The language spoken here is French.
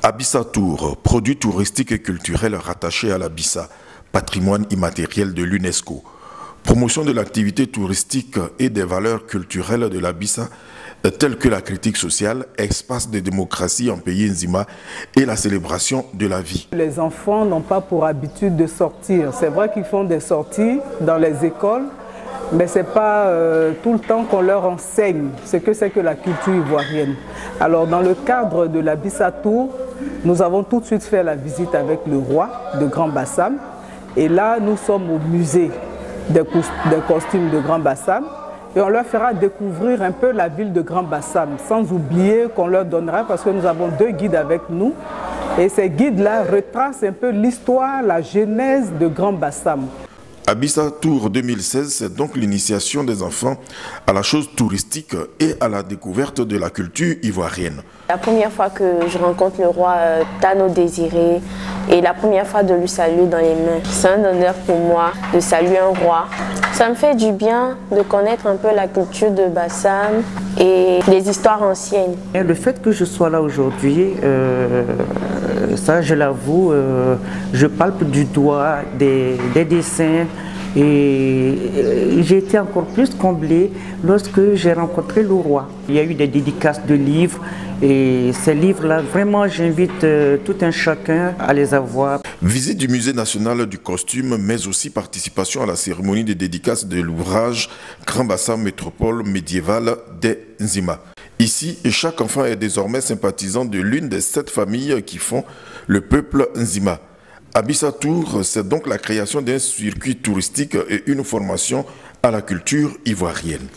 Abissa Tour, produit touristique et culturel rattaché à l'Abissa, patrimoine immatériel de l'UNESCO. Promotion de l'activité touristique et des valeurs culturelles de l'Abissa, telles que la critique sociale, espace de démocratie en pays Nzima et la célébration de la vie. Les enfants n'ont pas pour habitude de sortir. C'est vrai qu'ils font des sorties dans les écoles, mais ce n'est pas tout le temps qu'on leur enseigne ce que c'est que la culture ivoirienne. Alors dans le cadre de l'Abissa Tour, nous avons tout de suite fait la visite avec le roi de Grand Bassam. Et là, nous sommes au musée des costumes de Grand Bassam. Et on leur fera découvrir un peu la ville de Grand Bassam, sans oublier qu'on leur donnera, parce que nous avons 2 guides avec nous. Et ces guides-là retracent un peu l'histoire, la genèse de Grand Bassam. Abissa Tour 2016, c'est donc l'initiation des enfants à la chose touristique et à la découverte de la culture ivoirienne. La première fois que je rencontre le roi Tano Désiré et la première fois de lui saluer dans les mains, c'est un honneur pour moi de saluer un roi. Ça me fait du bien de connaître un peu la culture de Bassam et les histoires anciennes. Et le fait que je sois là aujourd'hui, ça je l'avoue, je palpe du doigt des dessins et j'ai été encore plus comblé lorsque j'ai rencontré le roi. Il y a eu des dédicaces de livres et ces livres-là, vraiment j'invite tout un chacun à les avoir. Visite du musée national du costume, mais aussi participation à la cérémonie de dédicace de l'ouvrage Grand Bassam métropole médiévale des Nzima. Ici, chaque enfant est désormais sympathisant de l'une des 7 familles qui font le peuple Nzima. Abissa Tour, c'est donc la création d'un circuit touristique et une formation à la culture ivoirienne.